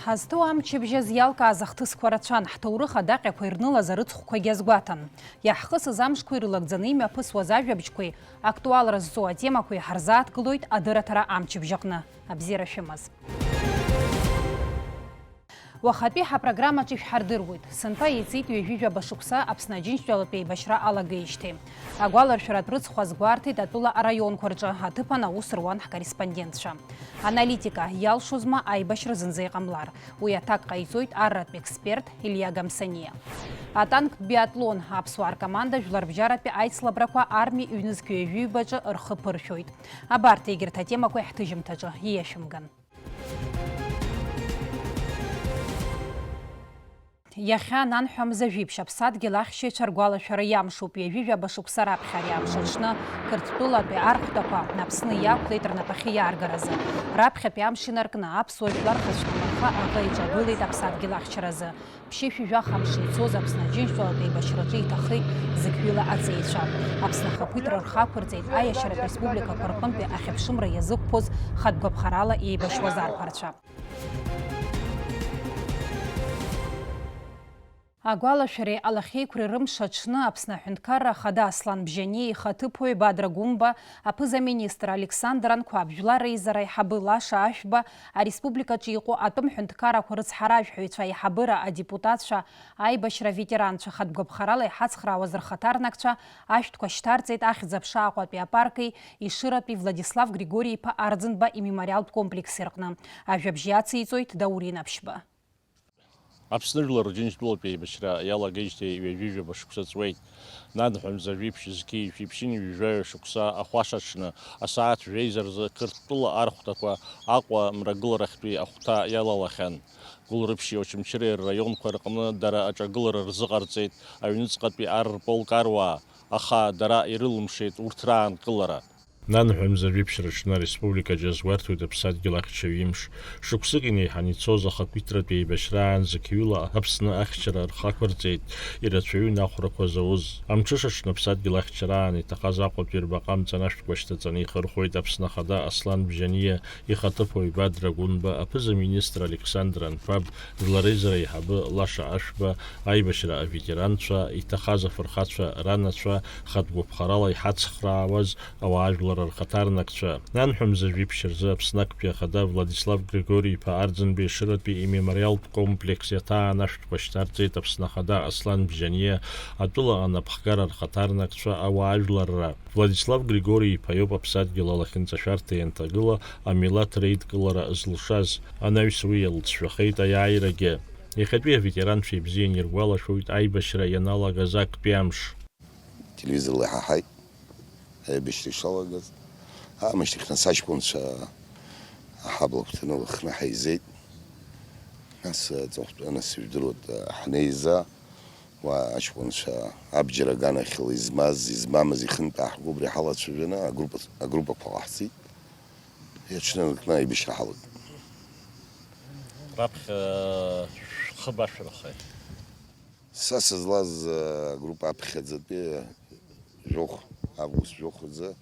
Ҳазҭоу амчыбжьаз иалкааз ахҭысқәа рацәан, ҳҭоурых адаҟьақәа ирнылаз арыцхәқәагьы азгәаҭан. Иаҳхысыз амшқәа ирылагӡаны имҩаԥысуаз ажәабжьқәеи, актуалра зҵоу атемақәеи ҳарзааҭгылоит адырраҭара амчыбжьы аҟны. Абзиара шәымаз. Уахатәи ҳапрограммаҿы ишәҳардыруеит. Сынтәа иеиҵеит ҩажәижәаба шықәса Аԥсны Аџьынџьтәылатәи еибашьра алагеижьҭеи. Агәаларшәаратә рыцхә азгәарҭеит атәыла араионқәа рҿы аҭыԥан аус руан ҳкорреспондентцәа. Аналитика иалшозма аибашьра зынӡа иҟамлар. Уи аҭак ҟаиҵоит арратә експерт Илиа Гамсаниа. Атанктә биатлон аԥсуаа ркоманда жәларбжьаратәи аицлабрақәа армиа ҩнызқь ҩажәиҩбаҿы рхы ԥыршәоит. Абарҭ егьырҭ атемақәа ҳҭыжьымҭаҿы ииашәымган. Иахьа нанҳәамз ажәибжь аԥсадгьыл ахьшьыцәа ргәалашәара иамшуп. Ҩажәижәаба шықәса раԥхьа ари амш аҽны Қырҭтәылатәи архәҭақәа Аԥсны иақәлеит рнапахьы иааргаразы. Раԥхьатәи амш инаркны аԥсуа жәлар хацәқәа аӷа иҿагылеит аԥсадгьыл ахьчаразы. Ԥшьышәи-жәаха-мши ицоз Аԥсны Аџьынџьтәылатәи еибашьраҿы иҭахеит зықьҩыла аҵеицәа. Аԥсны ахақәиҭра рхақәырҵеит аиашьаратә республикақәа рҟынтәи ахьыԥшымра иазықәԥоз хатәгәаԥхарала иеибашьуаз арԥарцәа. Агәалашәареи алахьеиқәреи рымш аҽны Аԥсны аҳәынҭқарра ахада Аслан Бжьаниа ихаҭыԥуаҩ Бадра Гәымба, аԥыза-министр Александр Анқәаб, жәлар реизара аиҳабы Лаша Ашәба, ареспубликаҿы иҟоу атәым ҳәынҭқаррақәа рыцҳаражәҳәаҩцәа, аиҳабыра, адепутатцәа, аибашьра ветеранцәа, хатәгәаԥхарала иҳацхраауаз рхаҭарнакцәа ашәҭқәа шьҭарҵеит Ахьӡ-Аԥша Аҟәатәи апарки Ишыратәи Владислав Григори-иԥа Арӡынба имемориалтә комплекс рҟны. Ажәабжь иациҵоит Даурин Аԥшьба. Аԥсны жәлар Аџьынџьтәылатәи еибашьра иалагеижьҭеи ҩажәижәаба шықәса ҵуеит. Нанҳәамз ажәибжь зқьи шәиԥшьыни ҩажәаҩа шықәса ахәашаҽны асааҭ жәеиза рзы Қырҭтәыла архәҭақәа Аҟәа мрагыларахьтәи ахәҭа иалалахьан. Гәылрыԥшьи Очамчыреи рраионқәа рҟны дара аҿагылара рзыҟарҵеит аҩныҵҟатәи арполк аруаа, аха дара ирылымшеит урҭ раанкылара. Нанҳәамз ажәибжь рыҽны ареспубликаҿы азгәарҭоит аԥсадгьыл ахьчаҩ имш. Шықәсык инеиҳан ицоз ахақәиҭратәи еибашьраан зықьҩыла Аԥсны ахьчара рхақәырҵеит ирацәаҩын ахәрақәа зауз. Амҽыш аҽны аԥсадгьыл ахьчараан иҭахаз Аҟәатәи рбаҟа амҵанашәқәа шьҭаҵаны ихырхәоит Аԥсны ахада Аслан Бжьаниа, ихаҭыԥуаҩ Бадра Гәымба, аԥыза-министр Александр Анқәаб, жәлар реизара аиҳабы Лаша Ашәба, аибашьра аветеранцәа, иҭахаз афырхацәа ранацәа, хатәгәаԥхарала иҳацхраауаз ауаажәлар рхаҭарнакцәа. Нанҳәамз ажәибжь рзы Аԥсны актәи ахада Владислав Григори-иԥа Арӡынба Ишыратәи имемориалтә комплекс иаҭаан ашәҭқәа шьҭарҵеит Аԥсны ахада Аслан Бжьаниа, атәыла анапхгара рхаҭарнакцәа ауаажәларра. Владислав Григори-иԥа иоуп аԥсадгьыл алахьынҵашәарҭа ианҭагыла амилаҭ реидкылара зылшаз. Анаҩс уи иалҵшәахеит аиааирагьы. Иахьатәи аветеранцәа ибзиан иргәалашәоит аибашьра ианалагаз актәи амш. Телевизорла иҳаҳаит аибашьра ишалагаз. Аамышьҭахь нас аҷкәынцәа аҳаблақәа ҭанылхны ҳаизеит. Нас аҵыхәтәаны сыжәдыруеит ҳнеиза аҷкәынцәа абџьар аганахьала измаз, измамыз ихынтәаа ҳгәыбра иҳалацәажәаны агруппақәа ҟаҳҵеит. Аҽны рҟны аибашьра ҳалагеит. Раԥхьа шәхы башәырхеит. Са сызлаз агруппа аԥхьаӡатәи жәохә, август жәохәӡа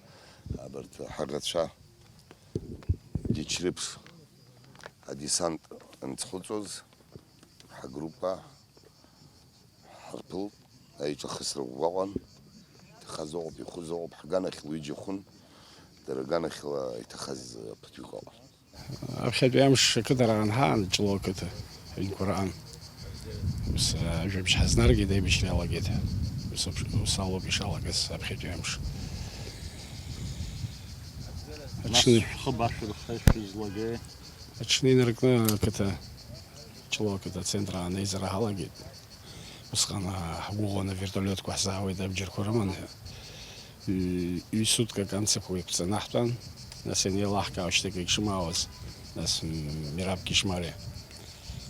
абарҭ ҳаӷацәа дичрыԥс адесант анцхәыҵәоз ҳагруппа ҳарԥылт, аиҿахысра ӷәӷәаҟан, иҭахаз ыҟоуп, ихәыз ыҟоуп, ҳганахьла ҩыџьа хәын, дара аганахьла иҭахаз ԥыҭҩык ыҟан. Аԥхьатәи амш ақыҭараан ҳаан Ҷлоу ақыҭа, аҩнқәа ус ажәабжь ҳазнаргеит аибашьра иалагеит. Ус алоуп ишалагаз аԥхьатәи амш. Аҽны инаркны ақыҭа Ҷлоу ақыҭа ацентр аанеизара ҳалагеит. Усҟан ҳгәыӷуан авертолиотқәа ҳзаауеит абџьарқәа рыманы. Ҩ-суткак амцаԥуа иқәҵанаҳтәан, нас ианеилаҳкаау шьҭакы ишымаауаз, нас Мираб Кишмариа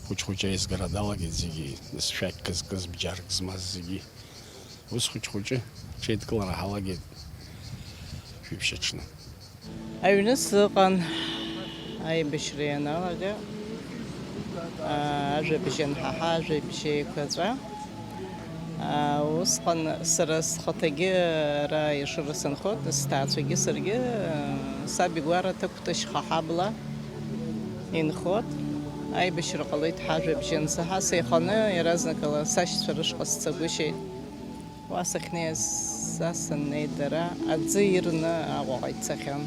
хәыҷ-хәыҷ аизгара далагеит зегьы, нас шәақь кыз-кыз бџьарк змаз зегьы. Ус хәыҷ-хәыҷы ҽеидкылара ҳалагеит шәиԥшь аҽны. Аҩны сыҟан аибашьра ианалага, ажәабжь анҳаҳа, ажәабжь еиқәаҵәа. Усҟан сара схаҭагьы ара Ешыра сынхот, сҭаацәагьы саргьы саб игәара ҭакәҭашьха ҳабла инхот. аибашьра ҟалеит ҳажәабжь ансаҳа сеиханы иаразнакала сашьцәа рышҟа сцагәышьеит. Уа сахьнеиз са саннеи дара аӡы ирны Аҟәаҟа ицахьан.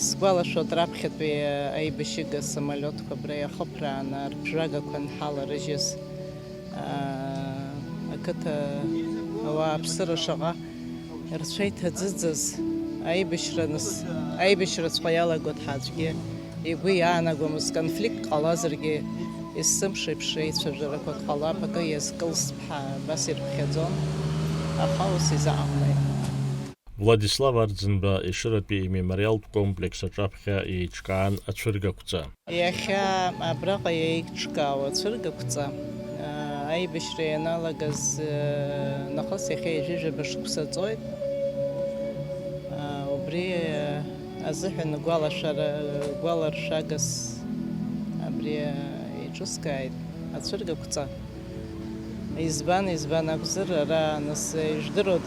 Сгәалашәоит раԥхьатәи аибашьыга самолиотқәа абра иахыԥрааны рԥжәагақәа нҳаларыжьыз ақыҭа ауааԥсыра шаҟа рцәа иҭаӡыӡаз аибашьраҵәҟьа иалагоит ҳаӡәгьы игәы иаанагомызт конфликт ҟалазаргьы есымша еиԥш еицәажәарақәак ҟалап, акы иазкылсп ҳәа абас ирԥхьаӡон, аха ус изааҟалеит. Владислав Арӡынба Ешыратәи имемориалтә комплекс аҿаԥхьа еиҿкаан ацәыргақәҵа. Иахьа абраҟа еиҿкаау ацәыргақәҵа аибашьра ианалагаз нахыс иахьа ижәижәаба шықәса ҵоит. Убри азыҳәан гәаларшәагас абри еиҿыскааит ацәыргақәҵа. Избан акәзар ара нас ижәдыруа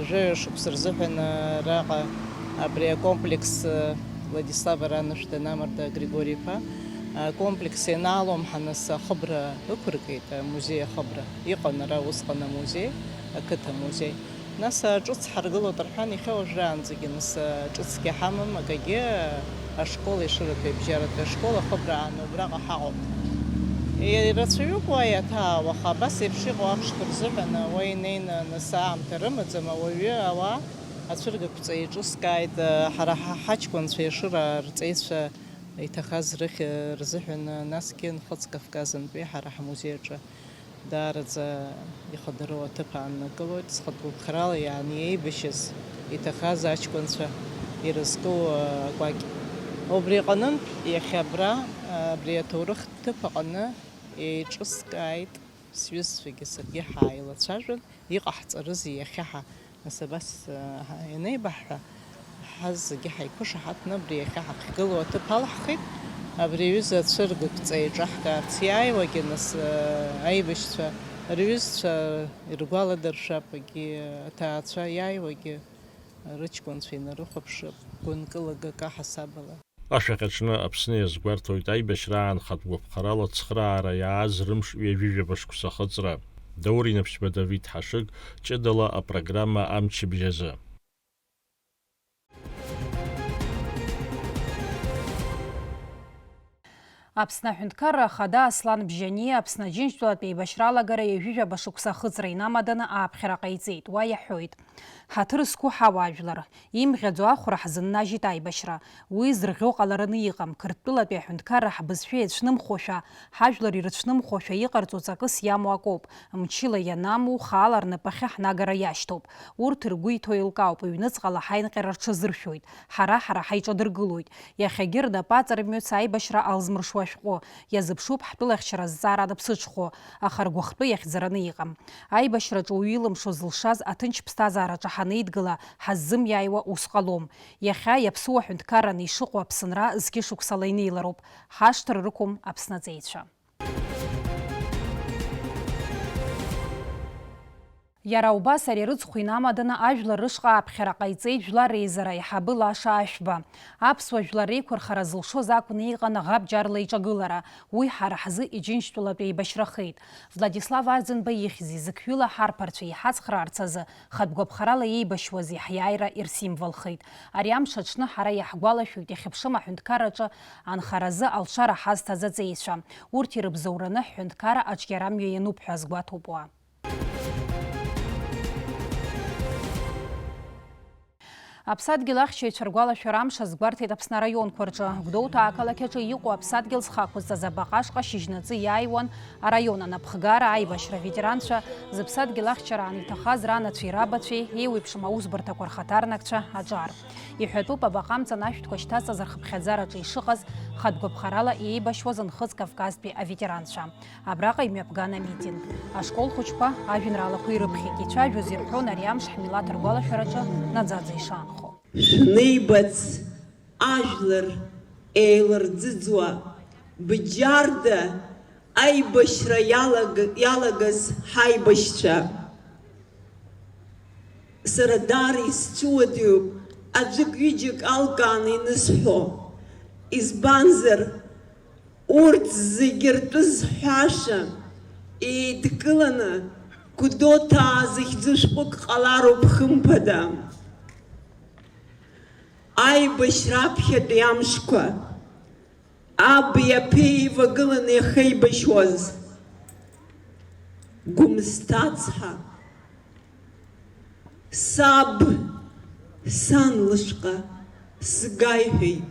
жәаҩа шықәса рзыҳәан араҟа абри акомплекс Владислав аранышә данамырда Григори-иԥа комплекс ианааломҳа нас ахыбра ықәыргеит, амузеи ахыбра. Иҟан ара усҟан амузеи, ақыҭа музеи. Нас ҿыц ҳаргылоит рҳәан иахьа уажәраанӡагьы нас ҿыцгьы ҳамам, акагьы ашкол Ешыратәи абжьаратәи ашкол ахыбрааны убраҟа ҳаҟоуп. Ирацәаҩуп уа иаҭаауа, аха абас еиԥш иҟоу ахәшәқәа рзыҳәан уа инеины нас аамҭа рымаӡам, ауаҩы ауаа ацәыргақәҵа еиҿыскааит, ҳара ҳаҷкәынцәа Ешыра рҵеицәа иҭахаз рзыҳәан, насгьы Нхыҵ Кавказынтәи ҳара ҳмузеи аҿы даараӡа ихадароу аҭыԥ ааннакылоит, зхатәгәыԥхарала иаанеибашьыз иҭахаз аҷкәынцәа ирызку акәакь. Убри аҟнынтә иахьа абри аҭоурых ҭыԥ аҟны еиҿыскааит сҩызцәагьы саргьы ҳааилацәажәан, иҟаҳҵарызеи иахьа нас абас ианеибаҳҳәа ҳаз зегьы ҳаиқәышаҳаҭны абри иахьа ҳахьгылоу аҭыԥ алаҳхит. Абри аҩыза ацәыргақәҵа еиҿаҳкаарц иааиуагьы нас аибашьцәа рҩызцәа иргәаладыршәап, аҭаацәа иааиуагьы рыҷкәынцәа инарыхәаԥшып гәынкылагак аҳасабала. Ашәаҟьаҿны Аԥсны иазгәарҭоит аибашьраан хатәгәаԥхарала цхраара иааз рымш ҩажәижәаба шықәса ахыҵра. Дауринеԥшьба Давид Ҳашыг, ҷыдала апрограмма Амчыбжь азы. Аԥсны аҳәынҭқарра Ахада Аслан Бжьани Аԥсны Аџьынџьтәылатә еибашьралагара ҩажәижәаба шықәса ахыҵра инамаданы ааԥхьара ҟаиҵеит. Уа иаҳәоит: ҳаҭыр зқәу ҳауаажәлар, имӷьаӡо ахәра ҳзыннажьит аибашьра. Уи зырӷьо ҟалараны иҟам. Қырҭтәылатәи аҳәынҭқарра ҳбызшәа иацәнымхошәа, ҳажәлар ирыцәнымхошәа иҟарҵо ҵакыс иамоу акоуп. Мчыла ианаму хаала рнапахьы ҳнагара иашьҭоуп. Урҭ ргәы иҭоу еилкаауп, ҩныҵҟала ҳаинҟьара рҽазыршәоит. Ҳара ҳаиҿадыргылоит. Иахьагьы рнапы аҵарымҩыц аибашьра алзмыршуа ашәҟәы. Иазыԥшуп ҳтәылахьчара зҵаара аныԥсыҽхәо, аха ргәахәтәы иахьӡараны иҟам. Аибашьраҿы уаҩы илымшо зылшаз аҭынч ԥсҭазаараҿы ҳанеидгыла ҳаззымиааиуа ус ҟалом. Иахьа иаԥсуа аҳәынҭқарраны ишыҟоу Аԥсынра зқьы шықәсала инеилароуп. Ҳашҭра рықәым Аԥсны аҵеицәа. Иара убас ари рыцхә инамаданы ажәлар рышҟа ааԥхьара ҟаиҵеит Жәлар Реизара аиҳабы Лаша Ашәба. Аԥсуа жәлар реиқәырхара зылшоз акәны иҟан ӷабџьарла иҿагылара. Уи ҳара ҳзы Иџьынџьтәылатәи еибашьрахеит. Владислав Арӡынба ихьзи зықьҩыла ҳарԥарцәа иҳацхраарц азы хатәгәаԥхарала еибашьуаз иаҳиааира ирсимволхеит. Ари амш аҽны ҳара иаҳгәалашәоит иахьыԥшым аҳәынҭқарраҿы анхаразы алшара ҳазҭаз аҵеицәа. Урҭ ирыбзоураны ҳҳәынҭқарра аҿиарамҩа иануп ҳәа азгәаҭоуп уа. Аԥсадгьыл ахьчаҩцәа ргәалашәара амш азгәарҭеит Аԥсны араионқәа рҿы. Гәдоуҭа ақалақь аҿы иҟоу аԥсадгьыл зхақәҵаз абаҟашҟа шьыжьнаҵы иааиуан араион анапхгара, аибашьра ветеранцәа, зыԥсадгьыл ахьчараан иҭахаз ранацәеи рабацәеи, еиуеиԥшым аусбарҭақәа рхаҭарнакцәа аҿар. Иҳәатәуп абаҟамҵан ашәҭқәа шьҭаҵаз рхыԥхьаӡараҿы ишыҟаз хатәгәаԥхарала еибашьуаз Нхыҵ Кавказтәи аветеранцәа. Абраҟа имҩаԥган амитинг. Ашкол хәыҷқәа ажәеинраалақәа ирыԥхьеит. Ицәажәоз ирҳәон ари амш ҳмилаҭ ргәалашәараҿы наӡаӡа ишаанхо. Шәнеибац ажәлар еиларӡыӡуа бџьарда аибашьра иалагаз ҳаибашьцәа. Сара даара исцәуадаҩуп аӡәык-ҩыџьак алкааны инысҳәо. Избанзар урҭ зегьы ртәы зҳәаша еидкыланы Гәдоуҭаа захьӡу шәҟәык ҟалароуп хымԥада. Аибашьра аԥхьатәи амшқәа аби аԥеи еивагыланы иахеибашьуаз Гәымсҭа ацҳа саб сан лышҟа сга иҳәеит.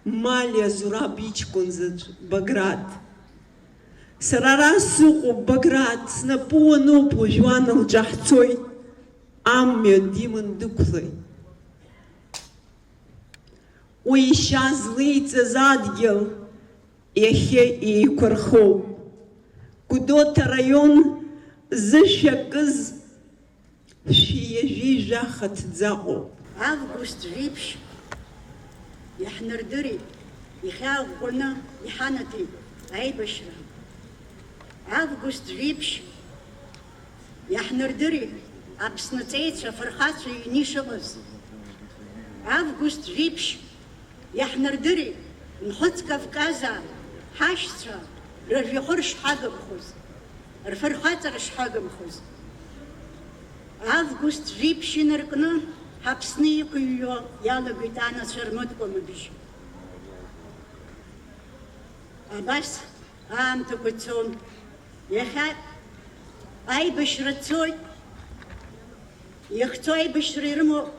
Малиа Зураб иҷкәын заҵә Баграт. Сара ара сыҟоуп Баграт, снапы уануп уажәуан лҿаҳҵоит, амҩа диман дықәлеит. Уи ишьа злеиҵаз адгьыл иахьа еиқәырхоуп. Гәдоуҭа раион зышәакыз шәиажәи жәаха ҭӡаҟоуп. Август Виԥшь иаҳнардырит, ихьааӷәӷәаны иҳанаҭеит аибашьра. Август Виԥшь иаҳнардырит Аԥсны ҵеицәа, афырхацәа иҩны ишыҟаз. Август Виԥшь иаҳнардырит Нхәыҵ Кавказаа ҳашьцәа рыжәҩахыр шҳагымхоз, рфырхаҵара шҳагымхоз. Август Виԥшь инаркны Аԥсны иқәыҩҩуа иалагеит анацәа рмыткәмабжь. Абас аамҭақәа цон. Иахьа аибашьра цоит. Иахьцо аибашьра ирымоу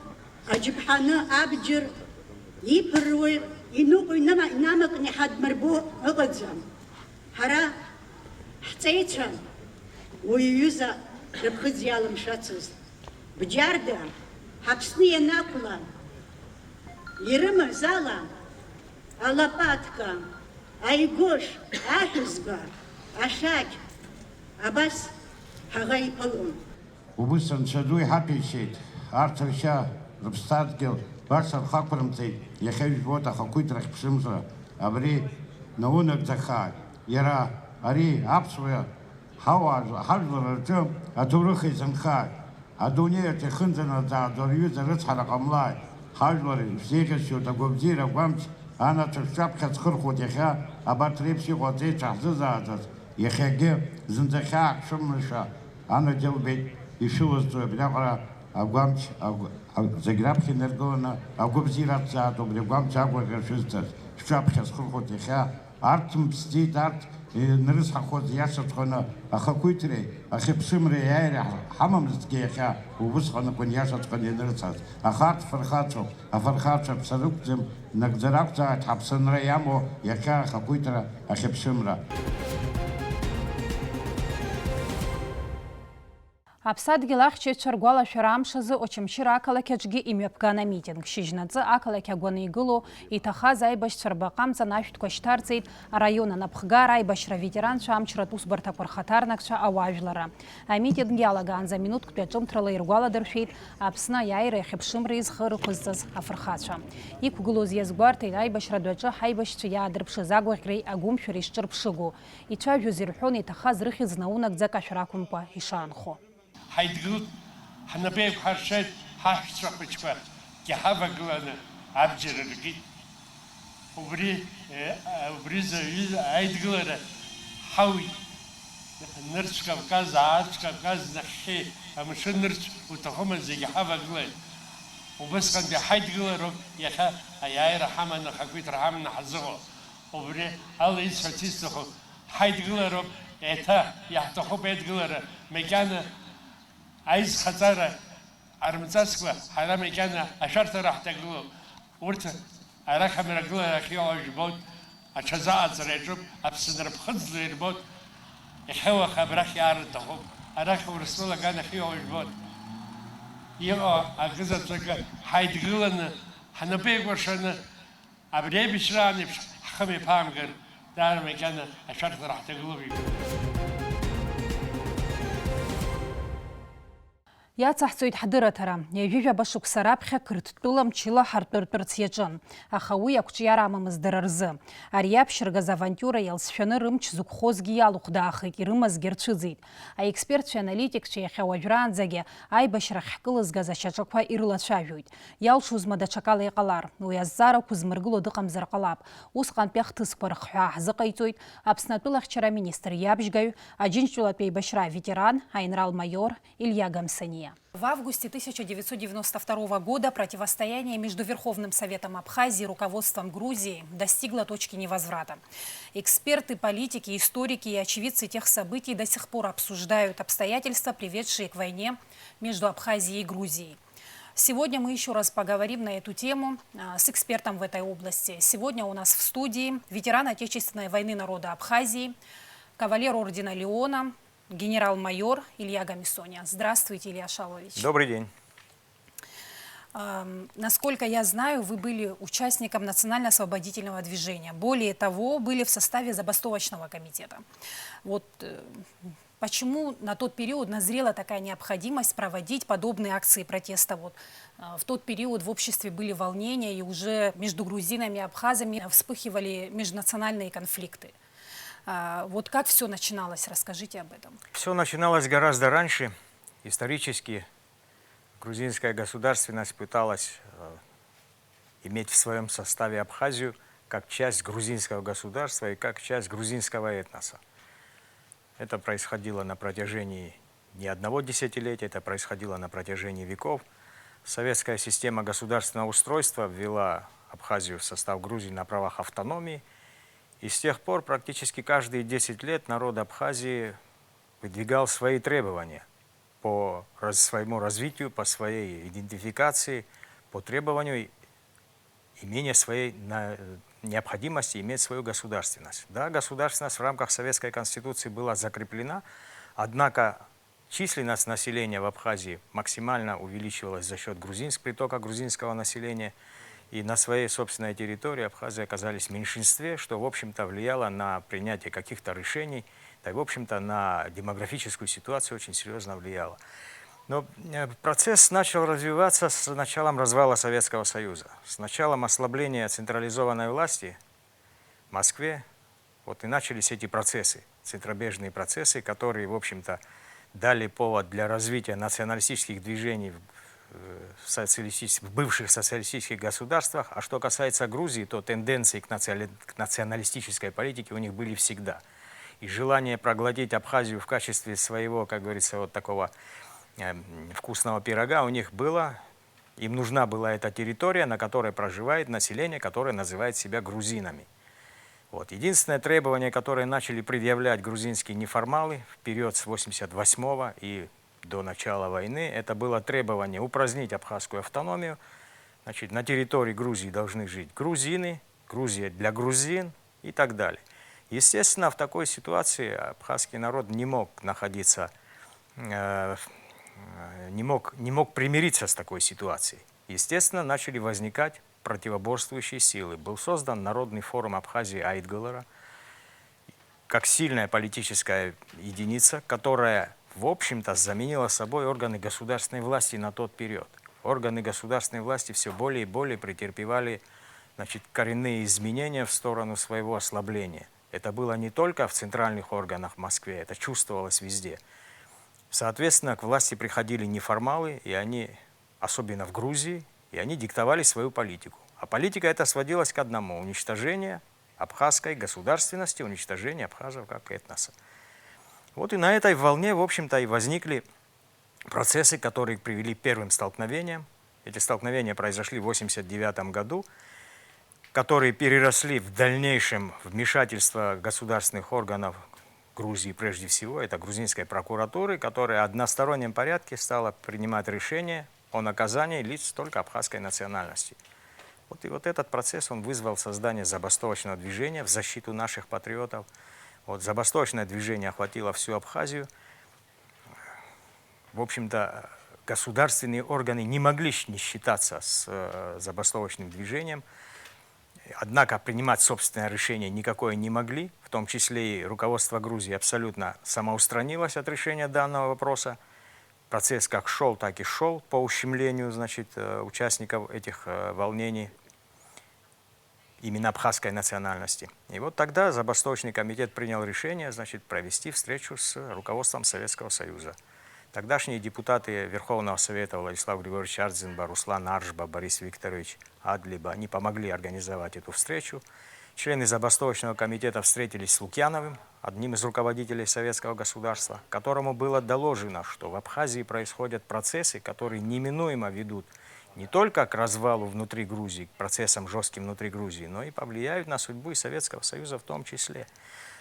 аџьыԥҳаны абџьар иԥыруа иныҟәо инамакны иҳадмырбо ыҟаӡам. Ҳара ҳҵеицәа уи аҩыза рыԥхыӡ иалымшәацызт. Бџьарда Аԥсны ианақәла ирымаз ала алапатка, аигош, аҳәызба, ашәақь абас ҳаӷа иԥылон. Убыс анцәа ду иҳаҭәеишьеит, арҭ ршьа рыԥсадгьыл баша рхақәырымҵеит, иахьа жәбоит ахақәиҭрахь ԥшымза, абри наунагӡахааит. Иара ари аԥсуа ҳажәлар рҿы аҭоурых еизанхааит. Адунеиаҿ ихынӡанаӡааӡо рҩыза рыцҳара ҟамлааит. Ҳажәлар ишәзеиӷьасшьоит агәабзиара агәамч, анацәа шҿаԥхьа ҵхырхуеит иахьа абарҭ реиԥш иҟоу аҵеицәа ҳзызааӡаз. Иахьагьы зынӡа хьаак шәымнышәа анаџьалбеит ишәылазҵои абриаҟара агәамч зегь раԥхьа инаргыланы агәабзиара аҭзааит, убри агәамч агәаӷьра шәызҭаз шәҿаԥхьа зхырхуеит иахьа. Арҭ мԥсӡеит, арҭ нрыцҳахоз иашаҵәҟьаны ахақәиҭреи ахьыԥшымреи аиааира ҳамамызҭгьы иахьа убысҟан акәын иашаҵәҟьаны ианрыцҳаз. Аха арҭ фырхацәоуп, афырхацәа ԥсыр ықәӡам, нагӡара ақәзааит ҳаԥсынра иамоу иахьа ахақәиҭра ахьыԥшымра. Аԥсадгьыл ахьчаҩцәа ргәалашәара амшазы Очамчыра ақалақь аҿгьы имҩаԥган амитинг. Шьыжьнаҵы ақалақь агәаны игылоу иҭахаз аибашьцәа рбаҟамҵан ашәҭқәа шьҭарҵеит араион анапхгара, аибашьра ветеранцәа, амчратә усбарҭақәа рхаҭарнакцәа, ауаажәлара. Амитинг иалагаанӡа минуҭктәи аҿымҭрала иргәаладыршәеит Аԥсны аиааира иахьыԥшымра изхы рықәызҵаз афырхацәа. Иқәгылоз иазгәарҭеит аибашьра дәаҿы ҳаибашьцәа иаадырԥшыз агәаӷьреи агәымшәареи шҿырԥшыгоу. Ицәажәоз ирҳәон иҭахаз рыхьӡ наунагӡак ашәара акәымкәа ишаанхо. Ҳаидгылт, ҳнапеиқәа ҳаршеит, ҳаҳәсәа хәыҷқәа ҳавагыланы абџьар ркит. Убри аидгылара ҳауит. Нырцә Кавказ, Ааҵә Кавказ нахьхьи амшын нырцә уҭахымыз зегьы ҳавагылеит. Убысҟантәи ҳаидгылароуп иахьа аиааира ҳаманы, ахақәиҭра ҳаманы ҳазыҟоу. Убри ала исҳәарц исҭаху ҳаидгылароуп, еиҭа иаҳҭахуп аидгылара макьана аизхаҵара арымҵаскәа ҳара макьана ашәарҭара ҳҭагылоуп. Урҭ арахь амрагылара ахьиҟоу жәбоит, аҽазааӡара иаҿуп, Аԥсынра ԥхыӡла ирбоит. Иахьауаха абрахь иаар рҭахуп, арахь Урыстәыла аган ахьиҟоу жәбоит. Иҟоу акызаҵәык ҳаидгыланы, ҳнапы еикәыршаны, абри аибашьраан еиԥш ҳхы иԥаамгар, даара макьана ашәарҭара ҳҭагылоуп. Иацаҳҵоит ҳдырраҭара, ҩажәижәаба шықәса раԥхьа Қырҭтәыла мчыла ҳартәыртәырц иаҿын, аха уи ақәҿиара амамызт дара рзы. Ари иаԥшьыргаз авантиура иалсшәаны рымч зықәхозгьы иалыхәдаахеит, ирымазгьы рцәыӡит. Аекспертцәеи аналитикцәеи иахьа уажәраанӡагьы аибашьрахь ҳкылызгаз ашьаҿақәа ирылацәажәоит. Иалшозма даҽакала иҟалар, уи азҵаарақәа змыргыло дыҟамзар ҟалап. Усҟантәи ахҭысқәа рыхҳәаа ҳзыҟаиҵоит Аԥснатәыла ахьчара министр иабжьгаҩ, Аџьынџьтәылатәи аибашьра ветеран, аинрал-майор Илья Гамсания. В августе 1992 года противостояние между Верховным Советом Абхазии и руководством Грузии достигло точки невозврата. Эксперты, политики, историки и очевидцы тех событий до сих пор обсуждают обстоятельства, приведшие к войне между Абхазией и Грузией. Сегодня мы еще раз поговорим на эту тему с экспертом в этой области. Сегодня у нас в студии ветеран Отечественной войны народа Абхазии, кавалер ордена Леона, генерал-майор Илья Гамсония. Здравствуйте, Илья Шалович. Добрый день. Насколько я знаю, вы были участником национально-освободительного движения. Более того, были в составе забастовочного комитета. Вот почему на тот период назрела такая необходимость проводить подобные акции протеста? Вот в тот период в обществе были волнения, и уже между грузинами и абхазами вспыхивали межнациональные конфликты. Вот как все начиналось? Расскажите об этом. Все начиналось гораздо раньше. Исторически грузинская государственность пыталась иметь в своем составе Абхазию как часть грузинского государства и как часть грузинского этноса. Это происходило на протяжении не одного десятилетия, это происходило на протяжении веков. Советская система государственного устройства ввела Абхазию в состав Грузии на правах автономии. И с тех пор практически каждые 10 лет народ Абхазии выдвигал свои требования по своему развитию, по своей идентификации, по требованию имения своей необходимости иметь свою государственность. Да, государственность в рамках Советской Конституции была закреплена, однако численность населения в Абхазии максимально увеличивалась за счет притока грузинского населения. И на своей собственной территории Абхазии оказались в меньшинстве, что, в общем-то, влияло на принятие каких-то решений, да и, в общем-то, на демографическую ситуацию очень серьезно влияло. Но процесс начал развиваться с началом развала Советского Союза, с началом ослабления централизованной власти в Москве. Вот и начались эти процессы, центробежные процессы, которые, в общем-то, дали повод для развития националистических движений в бывших социалистических государствах. А что касается Грузии, то тенденции к националистической политике у них были всегда. И желание проглотить Абхазию в качестве своего, как говорится, вот такого вкусного пирога у них было. Им нужна была эта территория, на которой проживает население, которое называет себя грузинами. Вот. Единственное требование, которое начали предъявлять грузинские неформалы в период с 1988 и до начала войны, это было требование упразднить абхазскую автономию. Значит, на территории Грузии должны жить грузины, Грузия для грузин и так далее. Естественно, в такой ситуации абхазский народ не мог находиться, не мог примириться с такой ситуацией. Естественно, начали возникать противоборствующие силы. Был создан Народный форум Абхазии Айтгалара как сильная политическая единица, которая в общем-то, заменила собой органы государственной власти на тот период. Органы государственной власти все более и более претерпевали, значит, коренные изменения в сторону своего ослабления. Это было не только в центральных органах в Москве, это чувствовалось везде. Соответственно, к власти приходили неформалы, и они, особенно в Грузии, и они диктовали свою политику. А политика эта сводилась к одному – уничтожение абхазской государственности, уничтожение абхазов как этноса. Вот и на этой волне, в общем-то, и возникли процессы, которые привели к первым столкновениям. Эти столкновения произошли в 1989 году, которые переросли в дальнейшем вмешательство государственных органов Грузии, прежде всего, это грузинской прокуратуры, которая в одностороннем порядке стала принимать решения о наказании лиц только абхазской национальности. Вот и вот этот процесс, он вызвал создание забастовочного движения в защиту наших патриотов. Вот забастовочное движение охватило всю Абхазию. В общем-то, государственные органы не могли не считаться с забастовочным движением. Однако принимать собственное решение никакое не могли. В том числе и руководство Грузии абсолютно самоустранилось от решения данного вопроса. процесс как шел, так и шел по ущемлению, значит, участников этих волнений именно абхазской национальности. И вот тогда Забастовочный комитет принял решение, значит, провести встречу с руководством Советского Союза. Тогдашние депутаты Верховного Совета Владислав Григорьевич Ардзинба, Руслан Аржба, Борис Викторович Адлиба, они помогли организовать эту встречу. Члены Забастовочного комитета встретились с Лукьяновым, одним из руководителей советского государства, которому было доложено, что в Абхазии происходят процессы, которые неминуемо ведут не только к развалу внутри Грузии, к процессам жестким внутри Грузии, но и повлияют на судьбу и Советского Союза в том числе.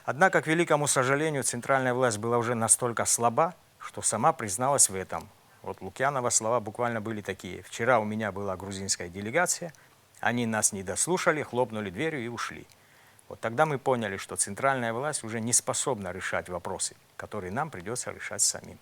Однако, к великому сожалению, центральная власть была уже настолько слаба, что сама призналась в этом. Вот Лукьянова слова буквально были такие: «Вчера у меня была грузинская делегация, они нас не дослушали, хлопнули дверью и ушли». Вот тогда мы поняли, что центральная власть уже не способна решать вопросы, которые нам придется решать самим.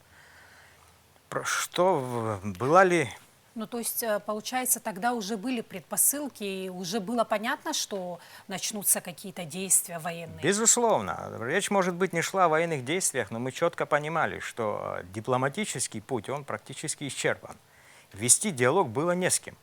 Что была ли... Ну, то есть, получается, тогда уже были предпосылки, и уже было понятно, что начнутся какие-то действия военные? Безусловно. Речь, может быть, не шла о военных действиях, но мы четко понимали, что дипломатический путь, он практически исчерпан. Вести диалог было не с кем,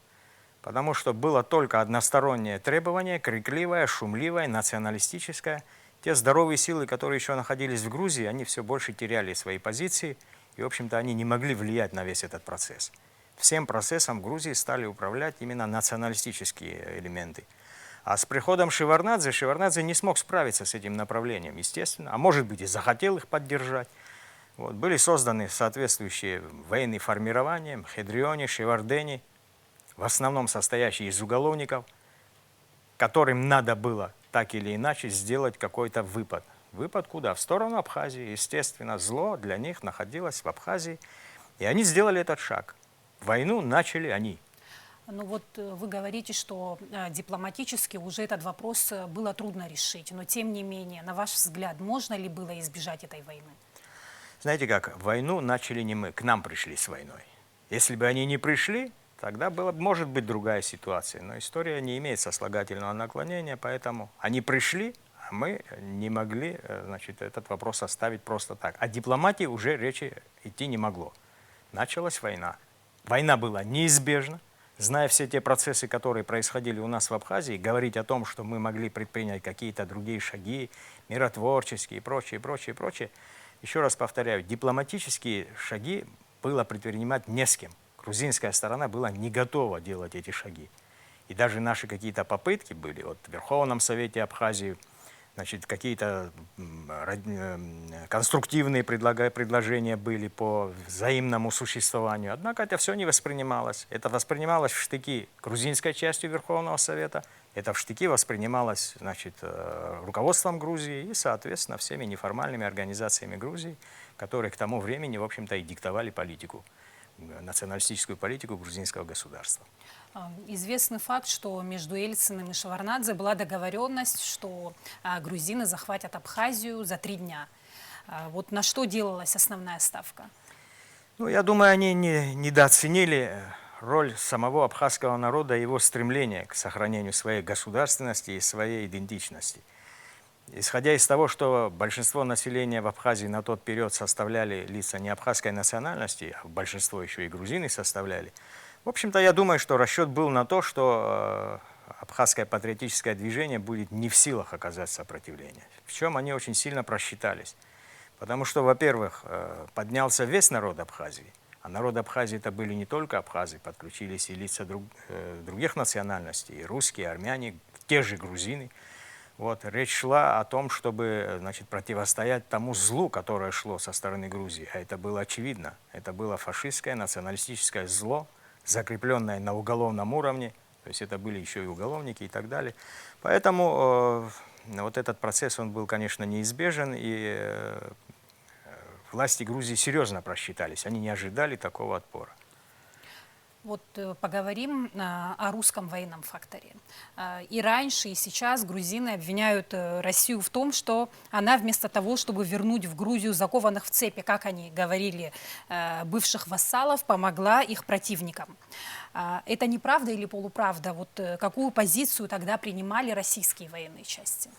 потому что было только одностороннее требование, крикливое, шумливое, националистическое. Те здоровые силы, которые еще находились в Грузии, они все больше теряли свои позиции, и, в общем-то, они не могли влиять на весь этот процесс. Всем процессом в Грузии стали управлять именно националистические элементы. А с приходом Шеварднадзе, Шеварднадзе не смог справиться с этим направлением, естественно, а может быть и захотел их поддержать. Вот, были созданы соответствующие военные формирования, Мхедриони, Шевардени, в основном состоящие из уголовников, которым надо было так или иначе сделать какой-то выпад. Выпад куда? В сторону Абхазии. Естественно, зло для них находилось в Абхазии, и они сделали этот шаг. Войну начали они. Ну вот вы говорите, что дипломатически уже этот вопрос было трудно решить, но тем не менее, на ваш взгляд, можно ли было избежать этой войны? Знаете как, войну начали не мы, к нам пришли с войной. Если бы они не пришли, тогда была, может быть, другая ситуация. Но история не имеет сослагательного наклонения, поэтому они пришли, а мы не могли, значит, этот вопрос оставить просто так. О дипломатии уже речи идти не могло. Началась война. Война была неизбежна. Зная все те процессы, которые происходили у нас в Абхазии, говорить о том, что мы могли предпринять какие-то другие шаги, миротворческие и прочее, прочее, прочее, еще раз повторяю, дипломатические шаги было предпринимать не с кем. Грузинская сторона была не готова делать эти шаги. И даже наши какие-то попытки были, вот в Верховном Совете Абхазии, значит, какие-то конструктивные предложения были по взаимному существованию. Однако это все не воспринималось. Это воспринималось в штыки грузинской частью Верховного Совета, это в штыки воспринималось, значит, руководством Грузии и, соответственно, всеми неформальными организациями Грузии, которые к тому времени, в общем-то, и диктовали политику, националистическую политику грузинского государства. Известный факт, что между Ельциным и Шеварднадзе была договоренность, что грузины захватят Абхазию за 3 дня. Вот на что делалась основная ставка? Ну, я думаю, они недооценили роль самого абхазского народа и его стремление к сохранению своей государственности и своей идентичности. Исходя из того, что большинство населения в Абхазии на тот период составляли лица не абхазской национальности, а большинство еще и грузины составляли, в общем-то, я думаю, что расчет был на то, что абхазское патриотическое движение будет не в силах оказать сопротивление. В чем они очень сильно просчитались. Потому что, во-первых, поднялся весь народ Абхазии, а народ Абхазии это были не только абхазы, подключились и лица других национальностей, и русские, и армяне, те же грузины. Вот, речь шла о том, чтобы, значит, противостоять тому злу, которое шло со стороны Грузии. А это было очевидно. Это было фашистское, националистическое зло, закрепленное на уголовном уровне. То есть это были еще и уголовники и так далее. Поэтому вот этот процесс, он был, конечно, неизбежен. И власти Грузии серьезно просчитались. Они не ожидали такого отпора. Вот поговорим о русском военном факторе. И раньше, и сейчас грузины обвиняют Россию в том, что она вместо того, чтобы вернуть в Грузию закованных в цепи, как они говорили, бывших вассалов, помогла их противникам. Это неправда или полуправда? Вот какую позицию тогда принимали российские военные части?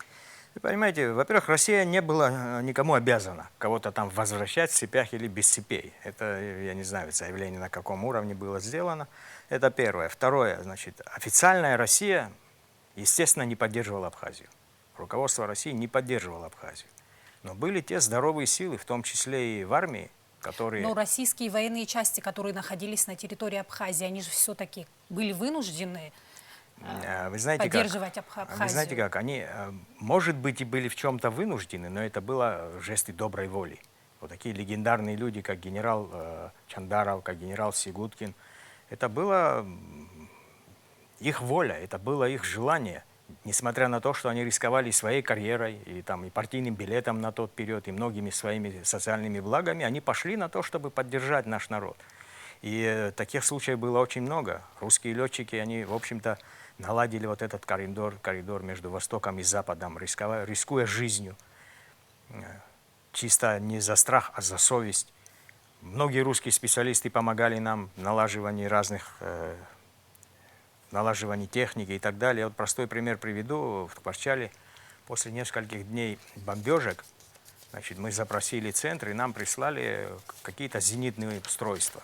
Вы понимаете, во-первых, Россия не была никому обязана кого-то там возвращать в цепях или без цепей. Это, я не знаю, заявление на каком уровне было сделано. Это первое. Второе, значит, официальная Россия, естественно, не поддерживала Абхазию. Руководство России не поддерживало Абхазию. Но были те здоровые силы, в том числе и в армии, которые... Но российские военные части, которые находились на территории Абхазии, они же все-таки были вынуждены Вы знаете, поддерживать как? Абхазию. Вы знаете как? Они, может быть, и были в чем-то вынуждены, но это было жесты доброй воли. Вот такие легендарные люди, как генерал Чандаров, как генерал Сигуткин, это было их воля, это было их желание. Несмотря на то, что они рисковали своей карьерой, и партийным билетом на тот период, и многими своими социальными благами, они пошли на то, чтобы поддержать наш народ. И таких случаев было очень много. Русские летчики, они, в общем-то, наладили вот этот коридор между Востоком и Западом, рискуя жизнью. Чисто не за страх, а за совесть. Многие русские специалисты помогали нам в налаживании налаживании техники и так далее. Вот простой пример приведу. В Тхварчале после нескольких дней бомбежек, значит, мы запросили центр, и нам прислали какие-то зенитные устройства,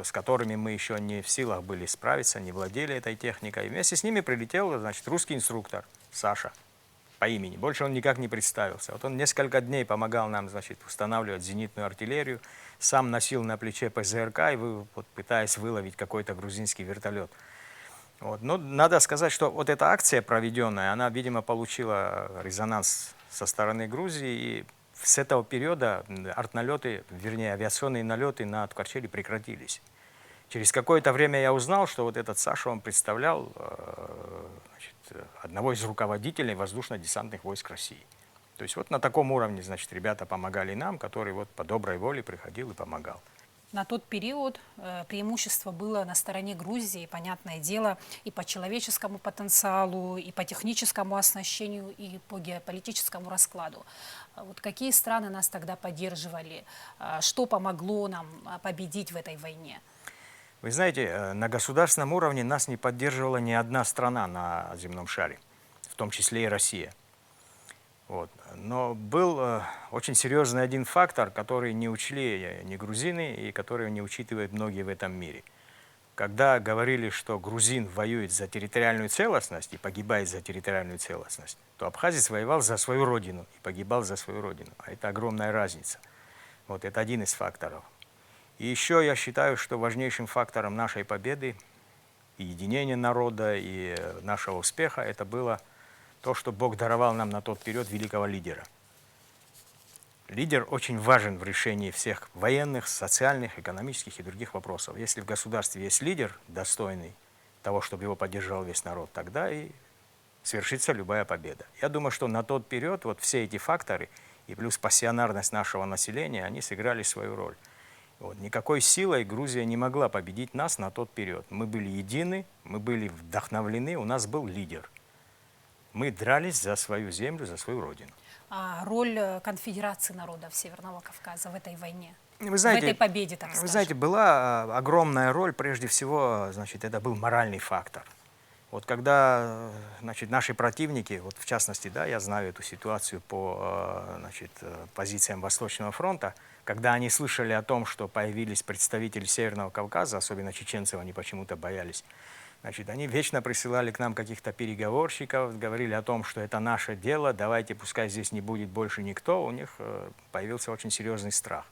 с которыми мы еще не в силах были справиться, не владели этой техникой. И вместе с ними прилетел, значит, русский инструктор Саша по имени. Больше он никак не представился. Вот он несколько дней помогал нам, значит, устанавливать зенитную артиллерию, сам носил на плече ПЗРК, и пытаясь выловить какой-то грузинский вертолет. Вот. Но надо сказать, что вот эта акция проведенная, она, видимо, получила резонанс со стороны Грузии, и с этого периода артналеты, вернее, авиационные налеты на Тхварчале прекратились. Через какое-то время я узнал, что вот этот Саша, он представлял значит, одного из руководителей воздушно-десантных войск России. То есть вот на таком уровне, значит, ребята помогали нам, который вот по доброй воле приходил и помогал. На тот период преимущество было на стороне Грузии, понятное дело, и по человеческому потенциалу, и по техническому оснащению, и по геополитическому раскладу. Вот какие страны нас тогда поддерживали? Что помогло нам победить в этой войне? Вы знаете, на государственном уровне нас не поддерживала ни одна страна на земном шаре, в том числе и Россия. Вот. Но был очень серьезный один фактор, который не учли ни грузины, и который не учитывают многие в этом мире. Когда говорили, что грузин воюет за территориальную целостность и погибает за территориальную целостность, то абхазец воевал за свою родину и погибал за свою родину. А это огромная разница. Вот это один из факторов. И еще я считаю, что важнейшим фактором нашей победы, и единения народа, и нашего успеха, это было то, что Бог даровал нам на тот период великого лидера. Лидер очень важен в решении всех военных, социальных, экономических и других вопросов. Если в государстве есть лидер, достойный того, чтобы его поддержал весь народ, тогда и свершится любая победа. Я думаю, что на тот период вот все эти факторы и плюс пассионарность нашего населения, они сыграли свою роль. Вот. Никакой силой Грузия не могла победить нас на тот период. Мы были едины, мы были вдохновлены, у нас был лидер. Мы дрались за свою землю, за свою родину. А роль конфедерации народов Северного Кавказа в этой войне, вы знаете, в этой победе, так скажем? Вы знаете, была огромная роль, прежде всего, значит, это был моральный фактор. Вот когда, значит, наши противники, вот в частности, да, я знаю эту ситуацию по, значит, позициям Восточного фронта, когда они слышали о том, что появились представители Северного Кавказа, особенно чеченцев, они почему-то боялись, значит, они вечно присылали к нам каких-то переговорщиков, говорили о том, что это наше дело, давайте, пускай здесь не будет больше никто, у них появился очень серьезный страх.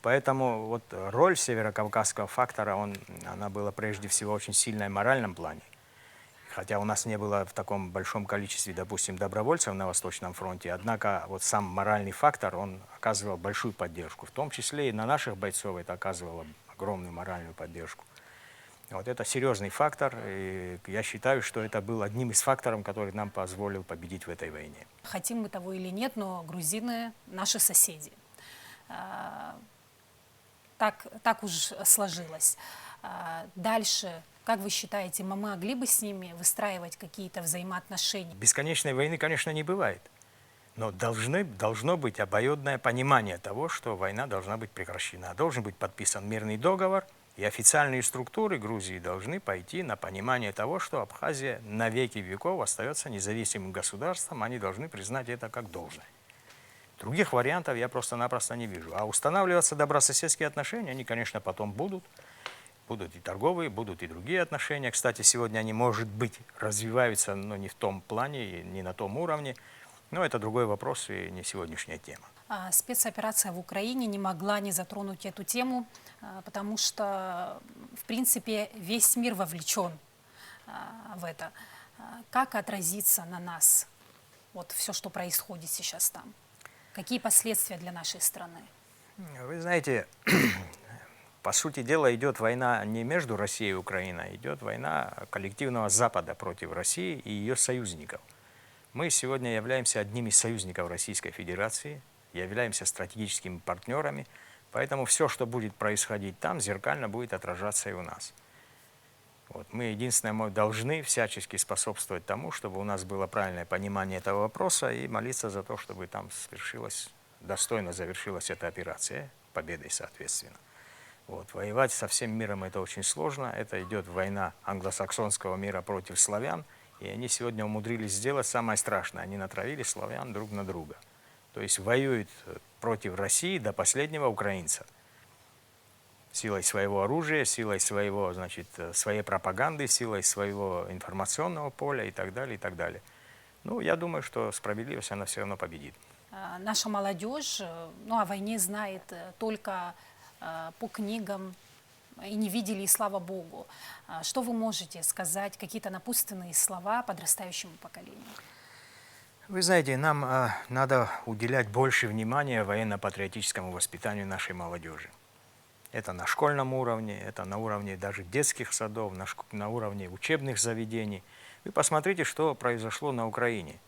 Поэтому вот роль северокавказского фактора, она была прежде всего очень сильная в моральном плане. Хотя у нас не было в таком большом количестве, допустим, добровольцев на Восточном фронте, однако вот сам моральный фактор, он оказывал большую поддержку. В том числе и на наших бойцов это оказывало огромную моральную поддержку. Вот это серьезный фактор, и я считаю, что это был одним из факторов, который нам позволил победить в этой войне. Хотим мы того или нет, но грузины – наши соседи. Так уж сложилось. Дальше, как вы считаете, мы могли бы с ними выстраивать какие-то взаимоотношения? Бесконечной войны, конечно, не бывает. Но должно быть обоюдное понимание того, что война должна быть прекращена. Должен быть подписан мирный договор, И официальные структуры Грузии должны пойти на понимание того, что Абхазия на веки веков остается независимым государством, они должны признать это как должное. Других вариантов я просто-напросто не вижу. А устанавливаться добрососедские отношения, они, конечно, потом будут. Будут и торговые, будут и другие отношения. Кстати, сегодня они, может быть, развиваются, но не в том плане, не на том уровне. Но это другой вопрос и не сегодняшняя тема. Спецоперация в Украине не могла не затронуть эту тему, потому что, в принципе, весь мир вовлечен в это. Как отразится на нас вот все, что происходит сейчас там? Какие последствия для нашей страны? Вы знаете, по сути дела идет война не между Россией и Украиной, идет война коллективного Запада против России и ее союзников. Мы сегодня являемся одним из союзников Российской Федерации, являемся стратегическими партнерами, поэтому все, что будет происходить там, зеркально будет отражаться и у нас. Вот. Мы, единственное, мы должны всячески способствовать тому, чтобы у нас было правильное понимание этого вопроса и молиться за то, чтобы там свершилась, достойно завершилась эта операция, победой соответственно. Вот. Воевать со всем миром это очень сложно, это идет война англосаксонского мира против славян, и они сегодня умудрились сделать самое страшное, они натравили славян друг на друга. То есть воюют против России до последнего украинца. Силой своего оружия, силой своего, значит, своей пропаганды, силой своего информационного поля и так далее, и так далее. Ну, я думаю, что справедливость, она все равно победит. Наша молодежь, о войне знает только по книгам и не видели, и слава Богу. Что вы можете сказать, какие-то напутственные слова подрастающему поколению? Вы знаете, нам надо уделять больше внимания военно-патриотическому воспитанию нашей молодежи. Это на школьном уровне, это на уровне даже детских садов, на уровне учебных заведений. Вы посмотрите, что произошло на Украине.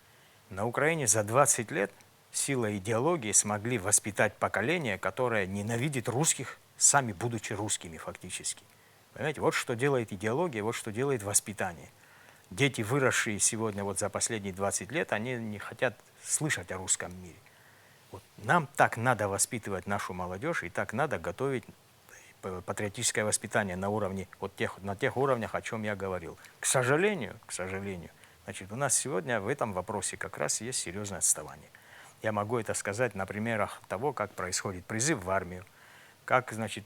На Украине за 20 лет силой идеологии смогли воспитать поколение, которое ненавидит русских, сами будучи русскими фактически. Понимаете, вот что делает идеология, вот что делает воспитание. Дети, выросшие сегодня вот за последние 20 лет, они не хотят слышать о русском мире. Вот нам так надо воспитывать нашу молодежь, и так надо готовить патриотическое воспитание на уровне, на тех уровнях, о чем я говорил. К сожалению, значит, у нас сегодня в этом вопросе как раз есть серьезное отставание. Я могу это сказать на примерах того, как происходит призыв в армию, как, значит,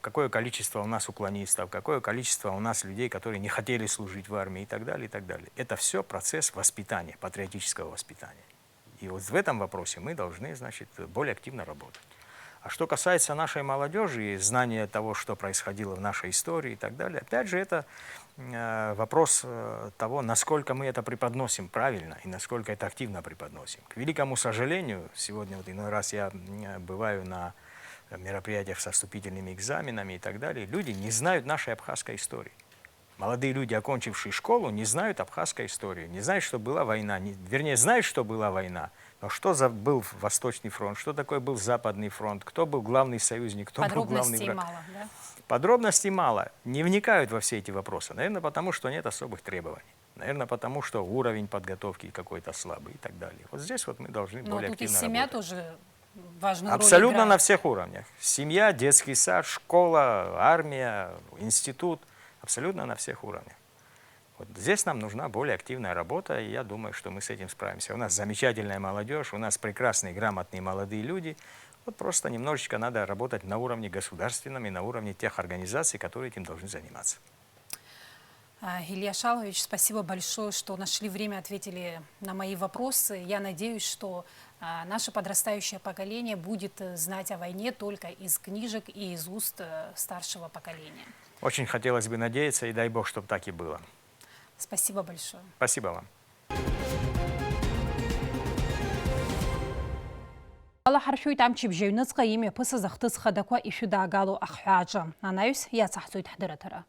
какое количество у нас уклонистов, какое количество у нас людей, которые не хотели служить в армии и так далее, и так далее. Это все процесс воспитания, патриотического воспитания. И вот в этом вопросе мы должны, значит, более активно работать. А что касается нашей молодежи и знания того, что происходило в нашей истории и так далее, опять же, это вопрос того, насколько мы это преподносим правильно и насколько это активно преподносим. К великому сожалению, сегодня вот иной раз я бываю на мероприятиях со вступительными экзаменами и так далее, люди не знают нашей абхазской истории. Молодые люди, окончившие школу, не знают абхазской истории, не знают, что была война, вернее, знают, что была война, но что был Восточный фронт, что такое был Западный фронт, кто был главный союзник, кто был главный враг. Мало, да? Подробностей мало, не вникают во все эти вопросы. Наверное, потому что нет особых требований. Наверное, потому что уровень подготовки какой-то слабый и так далее. Вот здесь вот мы должны более активно работать. Семья тоже важную роль абсолютно играет. На всех уровнях. Семья, детский сад, школа, армия, институт. Абсолютно на всех уровнях. Вот здесь нам нужна более активная работа, и я думаю, что мы с этим справимся. У нас замечательная молодежь, у нас прекрасные, грамотные молодые люди. Вот просто немножечко надо работать на уровне государственном и на уровне тех организаций, которые этим должны заниматься. Илья Шалович, спасибо большое, что нашли время, ответили на мои вопросы. Я надеюсь, что наше подрастающее поколение будет знать о войне только из книжек и из уст старшего поколения. Очень хотелось бы надеяться, и дай Бог, чтобы так и было. Спасибо большое. Спасибо вам. الله حرشويت عمشي بجيونس قيمة بس زختس خدقوا إيشو داقالو أخحاجة. أنا يس يا صحتوي تحضر ترى.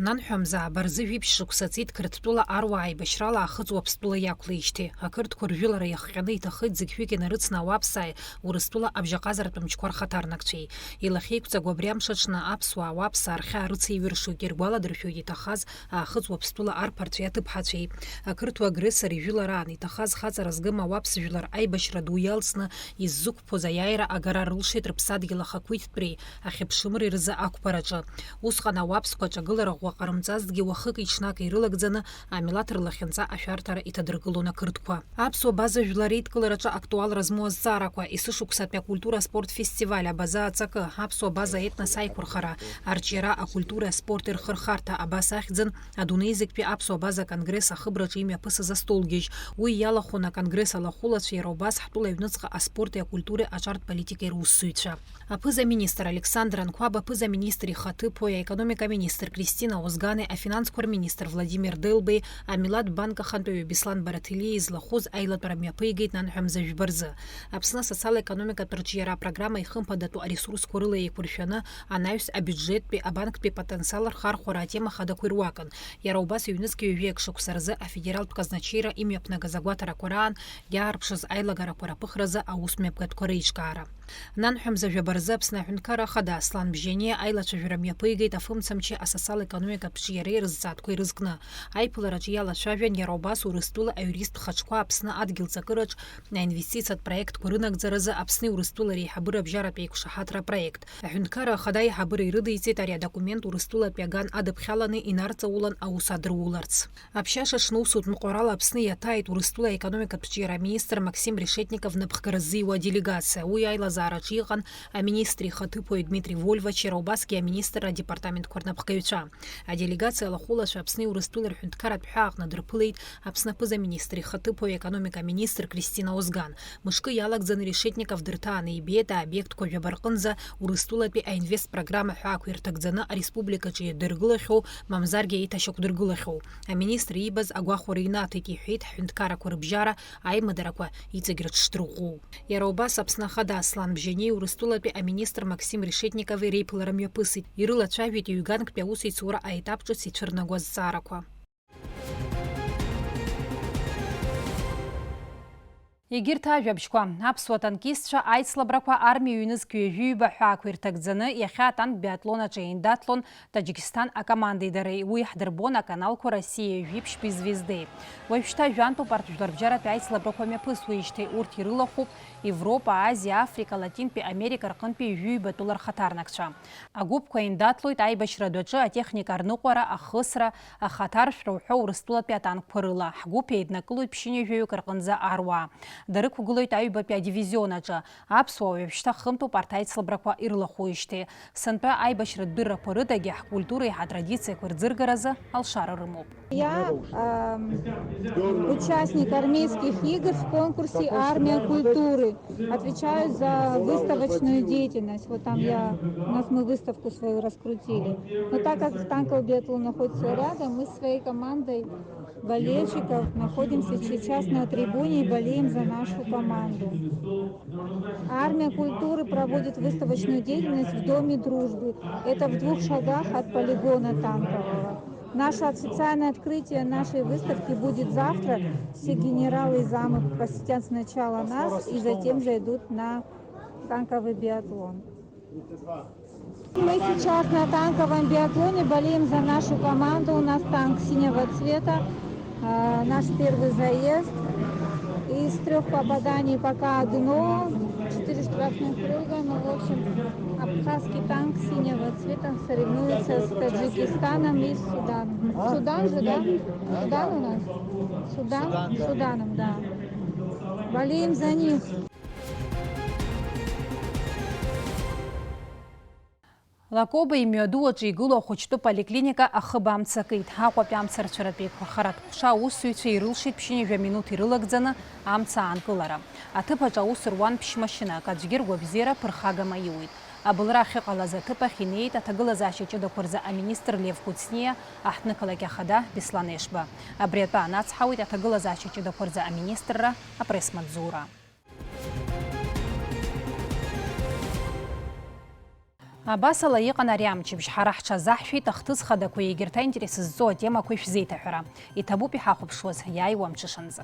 Нанҳәамзаа барзы жәиԥшь шықәса ҵит Қырҭтәыла аруаа аибашьрала ахыҵуа Аԥстәыла иақәлеижьҭеи. Ақырҭқәа ржәылара иахҟьаны иҭахеит зегьшәык инарыцны ауаԥсааи Урыстәыла абжьаҟазаратә мчқәа рхаҭарнакцәеи. Илахьеиқәҵагоу абри амш аҽны аԥсуаа ауаԥсаа рхьаа рыцеиҩыршоит, иргәаладыршәоит иҭахаз аахыҵуа Аԥстәыла арԥарцәеи аҭыԥҳацәеи. Ақырҭуа агрессор ижәылараан иҭахаз хаҵара згым ауаԥс жәлар аибашьра ду иалсны иззықәԥоз аиааира агара рылшеит рыԥсадгьыл ахақәиҭтәреи ахьыԥшымреи рзы ақәԥараҿы. Усҟан ауаԥсқәа аҿагылара ҟарымҵазҭгьы уахыки ҽнаки ирылагӡаны амилаҭ рлахьынҵа ашәарҭара иҭадыргылон ақырҭқәа. Аԥсуа база жәлар реидкылараҿы актуалра змоу азҵаарақәа, есышықәсатәи акультура спорт фестиваль, абаза аҵакы, аԥсуа база етнос аиқәырхара, арҿиара, акультура, аспорт ирхырхарҭа, абас ахьӡын адунеизыктәи аԥсуа база конгресс ахыбраҿы имҩаԥысыз астолгьежь. Уи иалахәын аконгресс алахәылацәа, иара убас ҳтәыла аҩныҵҟа аспорти акультуреи аҿартә политикеи русзуҩцәа. Аԥыза-министр Александр Анқәаб, аԥыза-министр ихаҭыԥуаҩ, аекономика-министр Кристина Озгане, афинансқәа рминистр Владимир Делбеи, амилаҭ банк ахантәаҩы Беслан Бараҭелиа излахәыз аилатәара мҩаԥигеит нанҳәамза жәбарзы. Аԥсны асоциал-економикатә рҿиара апрограмма ихымԥадатәу аресурсқәа рыла еиқәыршәаны анаҩс абиуџьеттәи абанктәи потенциал рхархәара атема хадақәа ируакын. Иара убас ҩнызқьи ҩажәиак шықәса рзы афедералтә казначеира имҩаԥнагаз агәаҭарақәа раан иаарԥшыз аилагарақәа раԥыхразы аусмҩаԥгатәқәа реиҿкаара. Нанҳәамза жәабарзы Аԥсны аҳәынҭқарра Ахада Аслан Бжьаниа аилацәажәара мҩаԥигеит афымцамчи асоциал-економикатә рҿиареи рызҵаатәқәа ирызкны. Аиԥылараҿы иалацәажәан иара убас Урыстәыла аиурист хәаҽқәа Аԥсны адгьылҵакыраҿ аинвестициатә проектқәа рынагӡаразы Аԥсни Урыстәыла реиҳабыра абжьаратәи еиқәшаҳаҭра проект. Аҳәынҭқарра Ахада аиҳабыра ирыдиҵеит ари адокумент Урыстәылатәи аган адыԥхьаланы инарҵаулан аус адыруларц. Аԥшьаша аҽны усутә нҟәарала Аԥсны иаҭааит Урыстәыла аекономикатә рҿиара аминистр Максим Решетников напхгара ззиуа делегациа. Уи аилазаараҿы иҟан аминистр ихаҭыԥуаҩ Дмитрий Вольвач, иара убасгьы аминистр адепартаментқәа рнапхгаҩцәа. Аделегациа алахәылацәа Аԥсни Урыстәыла рҳәынҭқарратә ҳәаа аҟны дрыԥылеит Аԥсны аԥыза-министр ихаҭыԥуаҩ аекономика-министр Кристина Озган. Мышкы иалагӡаны Решетников дырҭааны ибеит аобиектқәа жәаба рҟынӡа Урыстәылатәи аинвестпрограмма ҳәаақәа ирҭагӡаны ареспубликаҿы иадыргылахьоу, мамзаргьы еиҭашьақәдыргылахьоу. Аминистр иибаз агәахәара инаҭеит, иҳәеит ҳҳәынҭқаррақәа рыбжьара аимадарақәа иҵегь рыҽшдырӷәӷәоу. Иара убас Аԥсны Ахада Аслан Бжьаниеи Урыстәылатәи аминистр Максим Решетникови реиԥылара мҩаԥысит. Ирылацәажәеит ҩ-ганктәи аусеицура аетап ҿыц ицәырнагоу азҵаарақәа. Егьырҭ ажәабжьқәа аԥсуа танкистцәа аицлабрақәа армиа ҩнызқьҩы ҩҩба ҳәаақәа ирҭагӡаны иахьа атанк биатлон аҿы еиндаҭлон Таџьикистан акомандеи дареи. Уи иаҳдырбон аканалқәа Россиа жәиԥшьтәи звездеи. Уажәшьҭа жәантәоуп арҭ жәлар бжьаратәи аицлабрақәа мҩаԥысуеижьҭеи. Урҭ ирылахәуп Европа, Азиа, Африка, Латинтәи Америка рҟынтәи ҩҩбатәыла рхаҭарнакцәа. Агәыԥқәа еиндаҭлоит аибашьра ду аҿы атехника арныҟәара, ахысра, ахаҭаршәра уҳәа Урыстәылатәи атанкқәа рыла. Ҳгәыԥ еиднакылоит ԥшьынҩажәаҩык рҟынӡа аруаа. Дарықәгылоит аҩбатәи адивизион аҿы. Аԥсуаа уажәшьҭа хымтоуп арҭ аицлабрақәа ирылахәуижьҭеи. Сынтәа аибашьратә дыррақәа рыдагьы ҳкультуреи ҳатрадициақәа рӡыргаразы алшара рымоуп. Я участник армейских игр в конкурсе «Армия культуры». Отвечаю за выставочную деятельность. Вот там у нас мы выставку свою раскрутили. Но так как танковый биатлон находится рядом, мы с своей командой болельщиков находимся сейчас на трибуне и болеем за нашу команду. Армия культуры проводит выставочную деятельность в Доме дружбы. Это в 2 шагах от полигона танкового. Наше официальное открытие нашей выставки будет завтра. Все генералы и замы посетят сначала нас и затем зайдут на танковый биатлон. Мы сейчас на танковом биатлоне болеем за нашу команду. У нас танк синего цвета. Наш первый заезд. Из 3 попаданий пока одно, 4 штрафных круга. Ну, в общем, абхазский танк синего цвета соревнуется с Таджикистаном и с Суданом. Судан же, да? Судан у нас? Судан? Суданом, да. Болеем за них. Лакоба имҩаду аҿы игылоу ахәыҷтәы поликлиника ахыба амца акит. Аҟәатәи амцарцәаратәи еиқәырхаратә ҟәша аусзуҩцәа ирылшеит ԥшьынҩажәа минуҭ ирылагӡаны амца аанкылара. Аҭыԥ аҿы аус руан ԥшьмашьынак, аӡәгьы ргәабзиара ԥырхагама иуит. Абылра ахьыҟалаз аҭыԥ ахь инеит аҭагылазаашьа ҷыдақәа рзы аминистр Лев Куцниа, аҳҭнықалақь Ахада Беслан Ешба. Абри атәы анацҳауеит аҭагылазаашьа ҷыдақәа рзы аминистрра апресс-маҵзура. Абасала иҟан ари амчыбжь, ҳара ҳҽазаҳшәеит ахҭыс хадақәа егьырҭ аинтерес зҵоу атемақәа ишәзеиҭаҳәара. Иҭабуп иҳахәаԥшуаз иааиуа амҽышанӡа.